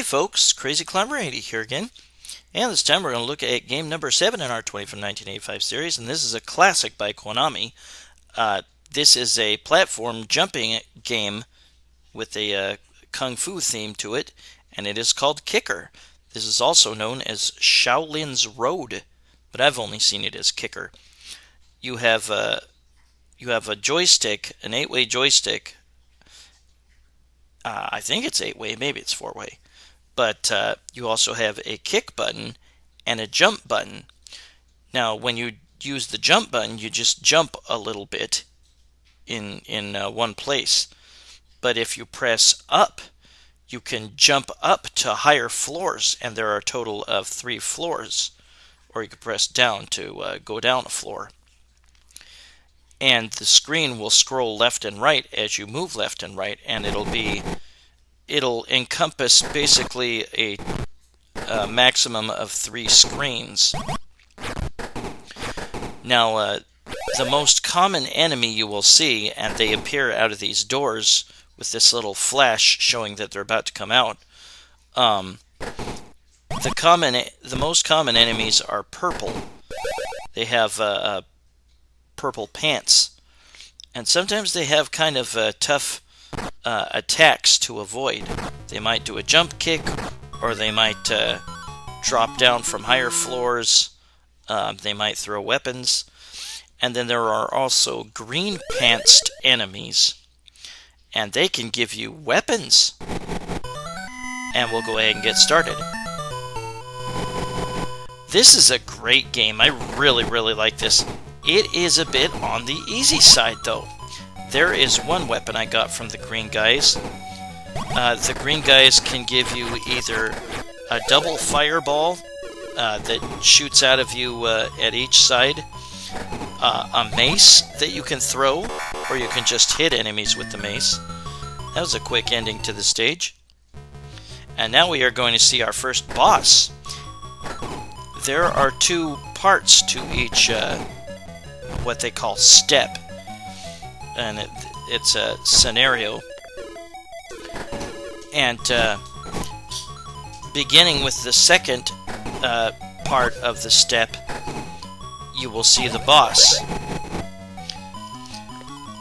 Hey folks, Crazy Climber 80 here again, and this time we're going to look at game number 7 in our 20 from 1985 series, and this is a classic by Konami. This is a platform jumping game with a kung fu theme to it, and it is called Kicker. This is also known as SHAO-LIN'S ROAD, but I've only seen it as Kicker. You have a joystick, an 8-way joystick. I think it's 8-way, maybe it's 4-way. But you also have a kick button and a jump button. Now, when you use the jump button, you just jump a little bit in one place. But if you press up, you can jump up to higher floors, and there are a total of 3 floors. Or you can press down to go down a floor. And the screen will scroll left and right as you move left and right, and it'll encompass basically a maximum of 3 screens. Now, the most common enemy you will see, and they appear out of these doors with this little flash showing that they're about to come out. The most common enemies are purple. They have purple pants, and sometimes they have kind of tough attacks to avoid. They might do a jump kick, or they might drop down from higher floors. They might throw weapons. And then there are also green pantsed enemies, and they can give you weapons. And we'll go ahead and get started. This is a great game. I really like this. It is a bit on the easy side though. There is one weapon I got from the green guys. The green guys can give you either a double fireball that shoots out of you at each side, a mace that you can throw, or you can just hit enemies with the mace. That was a quick ending to the stage. And now we are going to see our first boss. There are 2 parts to each what they call step. And it's a scenario. And beginning with the second part of the step, you will see the boss.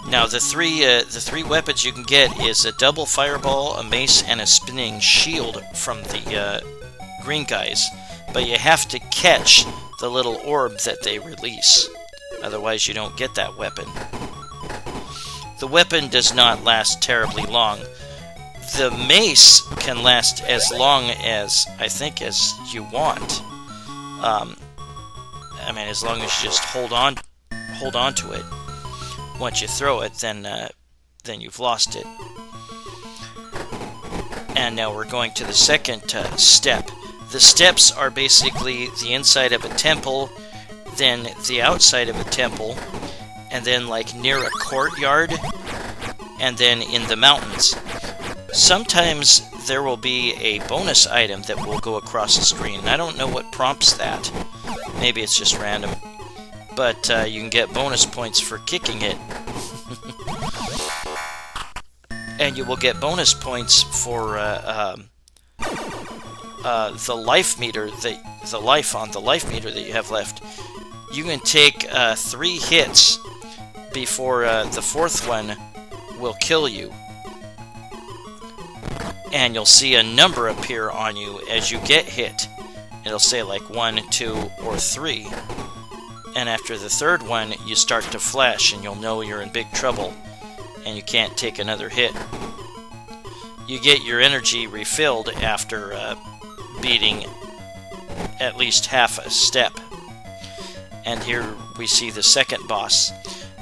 Now the three weapons you can get is a double fireball, a mace, and a spinning shield from the green guys. But you have to catch the little orb that they release. Otherwise you don't get that weapon. The weapon does not last terribly long. The mace can last as long as, I think, as you want. I mean, as long as you just hold on to it. Once you throw it, then you've lost it. And now we're going to the second step. The steps are basically the inside of a temple, then the outside of a temple, and then like near a courtyard, and then in the mountains. Sometimes there will be a bonus item that will go across the screen. I don't know what prompts that. Maybe it's just random. But you can get bonus points for kicking it. And you will get bonus points for the life meter, the life on the life meter that you have left. You can take 3 hits before the 4th one will kill you. And you'll see a number appear on you as you get hit. It'll say like 1, 2, or 3. And after the 3rd one, you start to flash, and you'll know you're in big trouble, and you can't take another hit. You get your energy refilled after beating at least half a step. And here we see the second boss.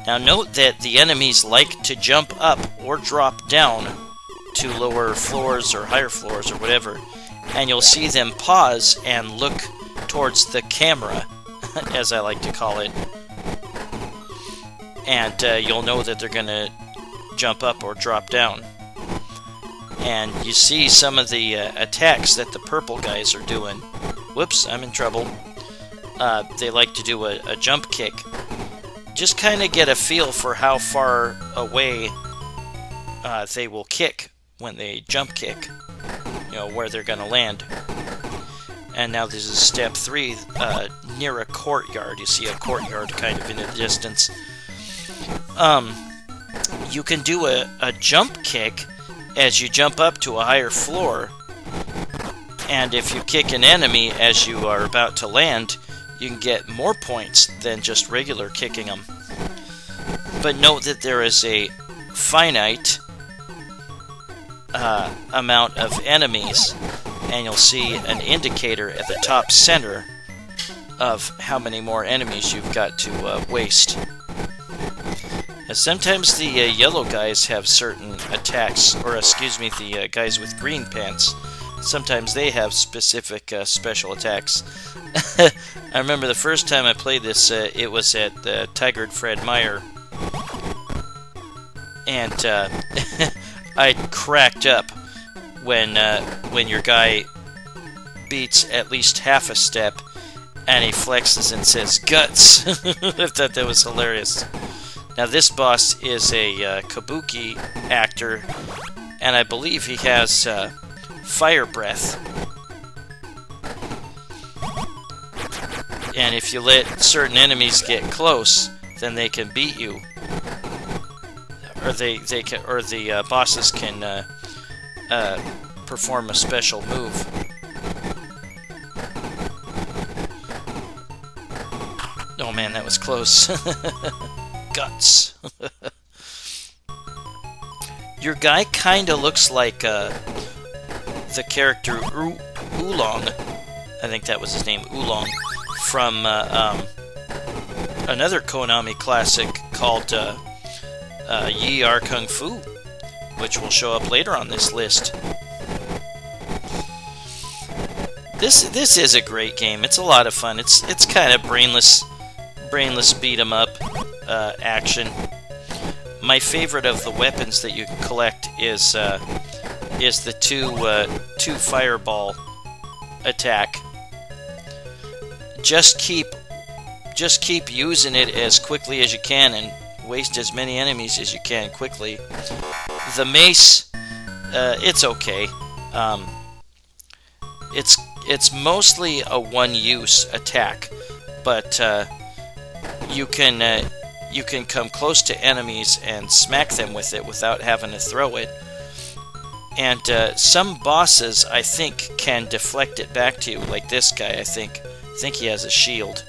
Now note that the enemies like to jump up or drop down to lower floors or higher floors or whatever, and you'll see them pause and look towards the camera, as I like to call it, and you'll know that they're going to jump up or drop down. And you see some of the attacks that the purple guys are doing. Whoops, I'm in trouble. They like to do a jump kick. Just kind of get a feel for how far away they will kick when they jump kick. know, where they're going to land. And now this is step 3, near a courtyard. You see a courtyard kind of in the distance. You can do a jump kick as you jump up to a higher floor. And if you kick an enemy as you are about to land, you can get more points than just regular kicking them. But note that there is a finite amount of enemies, and you'll see an indicator at the top center of how many more enemies you've got to waste. And sometimes the yellow guys have certain attacks, or excuse me, the guys with green pants. Sometimes they have specific special attacks. I remember the first time I played this, it was at Tigered Fred Meyer. And I cracked up when your guy beats at least half a step and he flexes and says, "Guts!" I thought that was hilarious. Now this boss is a kabuki actor, and I believe he has fire breath. And if you let certain enemies get close, then they can beat you. Or the bosses can perform a special move. Oh man, that was close. Guts. Your guy kinda looks like the character Oolong. I think that was his name, Oolong, from another Konami classic called YIE-AR Kung Fu, which will show up later on this list. This is a great game. It's a lot of fun. It's kind of brainless beat 'em up action. My favorite of the weapons that you can collect is the two fireball attack. Just keep using it as quickly as you can and waste as many enemies as you can quickly. The mace, it's okay. It's mostly a one-use attack, but you can come close to enemies and smack them with it without having to throw it. And some bosses, I think, can deflect it back to you, like this guy. I think he has a shield.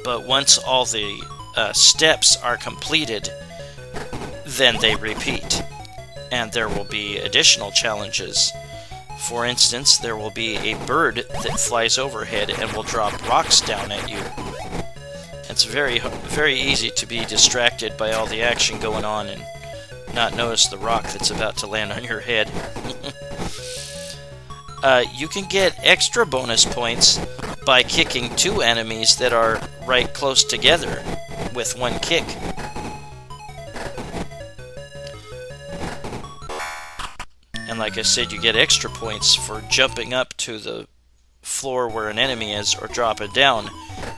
But once all the steps are completed, then they repeat. And there will be additional challenges. For instance, there will be a bird that flies overhead and will drop rocks down at you. It's very, very easy to be distracted by all the action going on and not notice the rock that's about to land on your head. You can get extra bonus points by kicking two enemies that are right close together with one kick. And like I said, you get extra points for jumping up to the floor where an enemy is, or dropping down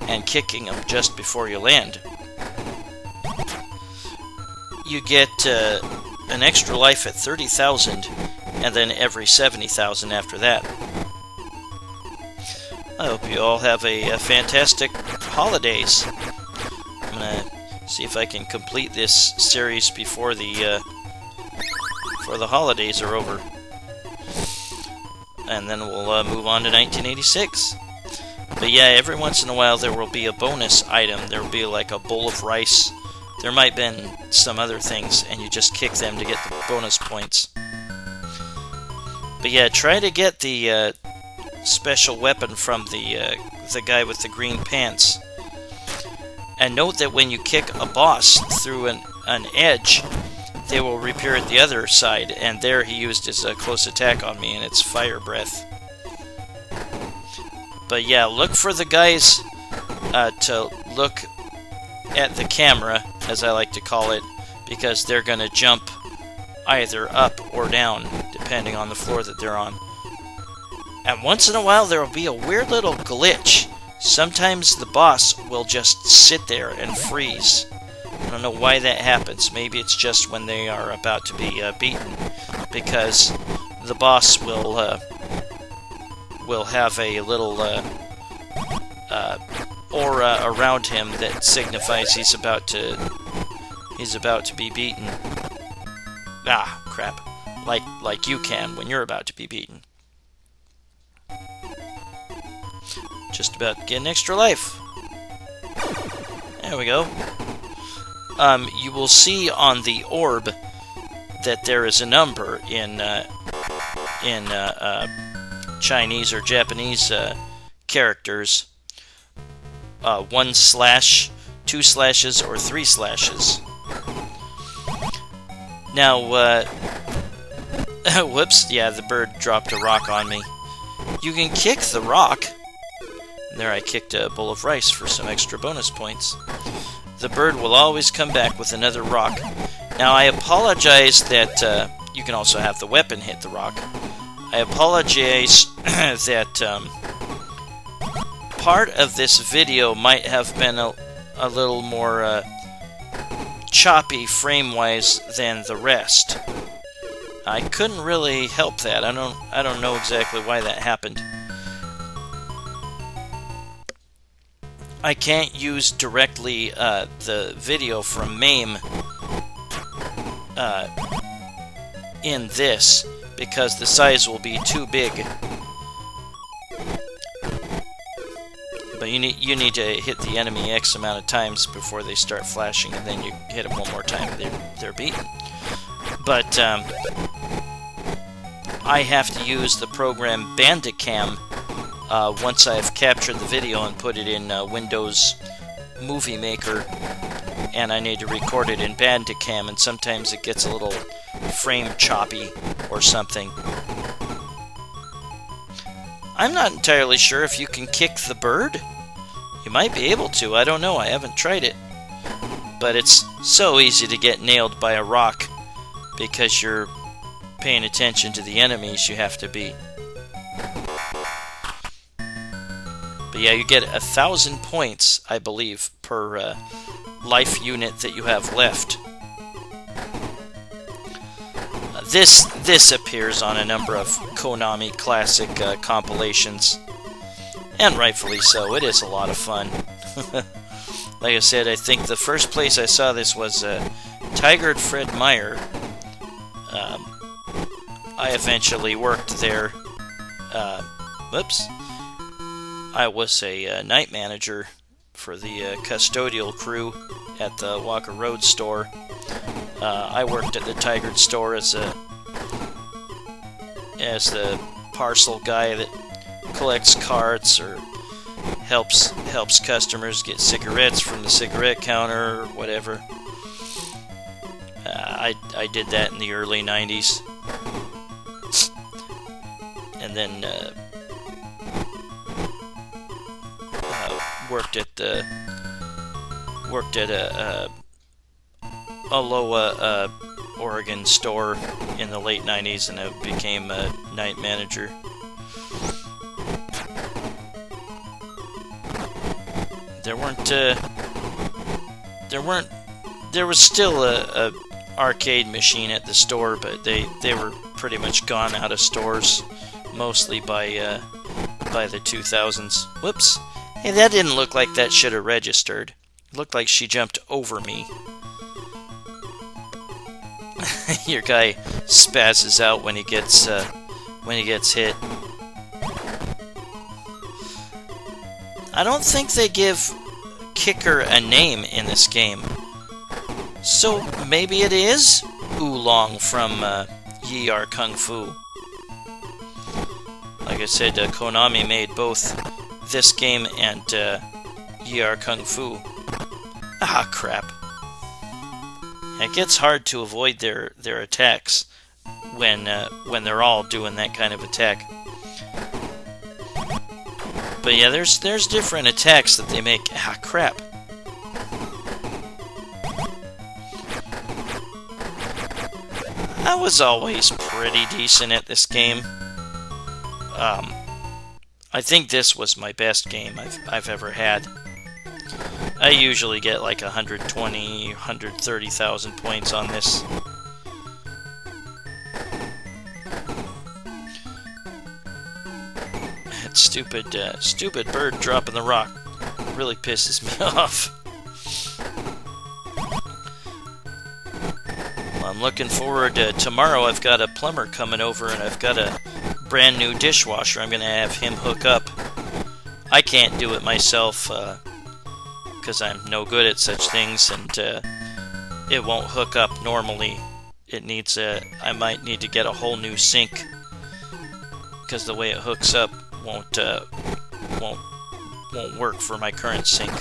and kicking them just before you land. You get an extra life at 30,000, and then every 70,000 after that. I hope you all have a fantastic holidays. I'm gonna see if I can complete this series before the holidays are over, and then we'll move on to 1986. But yeah, every once in a while there will be a bonus item. There will be like a bowl of rice. There might have been some other things, and you just kick them to get the bonus points. But yeah, try to get the special weapon from the guy with the green pants. And note that when you kick a boss through an edge, they will reappear at the other side, and there he used his close attack on me, and it's fire breath. But yeah, look for the guys to look at the camera, as I like to call it, because they're going to jump either up or down, depending on the floor that they're on. And once in a while there will be a weird little glitch. Sometimes the boss will just sit there and freeze. I don't know why that happens. Maybe it's just when they are about to be beaten, because the boss will have a little aura around him that signifies he's about to be beaten. Ah, crap. Like you can when you're about to be beaten. Just about to get an extra life. There we go. You will see on the orb that there is a number in Chinese or Japanese characters. 1 slash, 2 slashes, or 3 slashes. Now, whoops, yeah, the bird dropped a rock on me. You can kick the rock. There I kicked a bowl of rice for some extra bonus points. The bird will always come back with another rock. Now, I apologize that you can also have the weapon hit the rock. I apologize that part of this video might have been a little more choppy frame-wise than the rest. I couldn't really help that. I don't know exactly why that happened. I can't use directly the video from MAME in this because the size will be too big. But you need to hit the enemy X amount of times before they start flashing, and then you hit them one more time, they're beaten. But I have to use the program Bandicam once I've captured the video and put it in Windows Movie Maker, and I need to record it in Bandicam, and sometimes it gets a little frame choppy or something. I'm not entirely sure if you can kick the bird. You might be able to, I don't know, I haven't tried it. But it's so easy to get nailed by a rock because you're paying attention to the enemies you have to beat. But yeah, you get 1,000 points, I believe, per life unit that you have left. This appears on a number of Konami classic compilations, and rightfully so. It is a lot of fun. Like I said, I think the first place I saw this was Tigered Fred Meyer. I eventually worked there. Whoops. I was a night manager for the custodial crew at the Walker Road store. I worked at the Tigered store as the parcel guy that collects carts or helps customers get cigarettes from the cigarette counter or whatever. I did that in the early 90s. And then worked at a Aloha, Oregon store in the late 90s, and I became a night manager. There was still a arcade machine at the store, but they were pretty much gone out of stores, mostly by the 2000s. Whoops. Hey, that didn't look like that should have registered. It looked like she jumped over me. Your guy spazzes out when he gets hit. I don't think they give Kicker a name in this game. So maybe it is Oolong from YIE-AR Kung Fu. Like I said, Konami made both this game and YIE-AR Kung Fu. Ah, crap. It gets hard to avoid their attacks when they're all doing that kind of attack. But yeah, there's different attacks that they make. Ah, crap. I was always pretty decent at this game. I think this was my best game I've ever had. I usually get like 120, 130,000 points on this. That stupid bird dropping the rock really pisses me off. Well, I'm looking forward to tomorrow. I've got a plumber coming over, and I've got a brand new dishwasher. I'm going to have him hook up. I can't do it myself because I'm no good at such things, and it won't hook up normally. It needs I might need to get a whole new sink because the way it hooks up won't work for my current sink.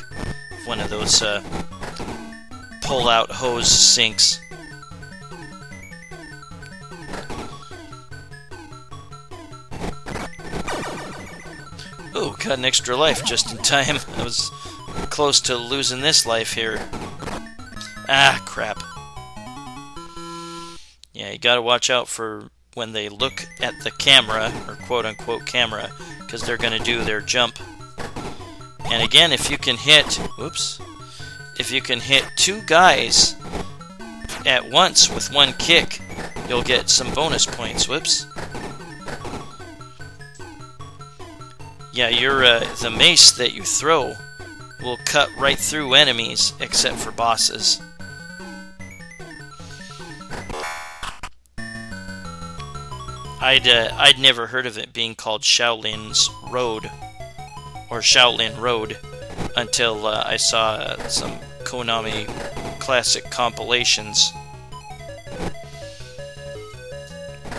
One of those pull-out hose sinks. Ooh, got an extra life just in time. I was close to losing this life here. Ah, crap. Yeah, you gotta watch out for when they look at the camera, or quote-unquote camera, because they're gonna do their jump. And again, if you can hit... Whoops. If you can hit two guys at once with one kick, you'll get some bonus points. Whoops. Yeah, the mace that you throw will cut right through enemies, except for bosses. I'd never heard of it being called SHAO-LIN'S ROAD, or SHAO-LIN Road, until I saw some Konami classic compilations.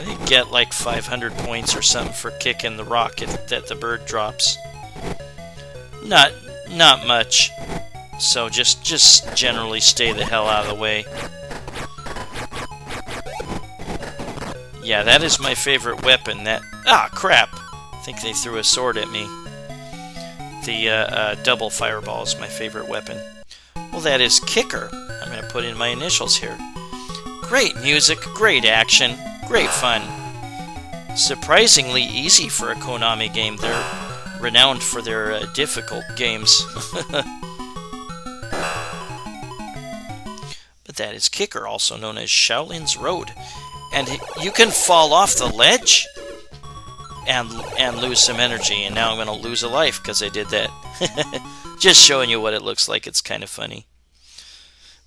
You get like 500 points or something for kicking the rock that the bird drops. Not much. So just generally stay the hell out of the way. Yeah, that is my favorite weapon. Ah, crap! I think they threw a sword at me. The double fireball is my favorite weapon. Well, that is Kicker. I'm going to put in my initials here. Great music, great action, great fun. Surprisingly easy for a Konami game. They're renowned for their difficult games. But that is Kicker, also known as SHAO-LIN'S Road. And you can fall off the ledge and lose some energy. And now I'm going to lose a life because I did that. Just showing you what it looks like. It's kind of funny.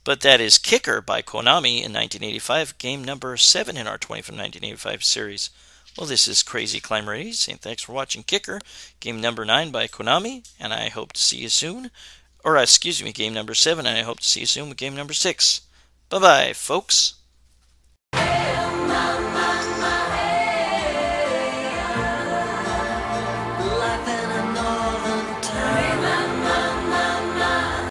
But that is Kicker by Konami in 1985, game number 7 in our 20 from 1985 series. Well, this is Crazy Climber 80 saying thanks for watching Kicker, game number 9 by Konami, and I hope to see you soon. Or, excuse me, game number 7, and I hope to see you soon with game number 6. Bye-bye, folks.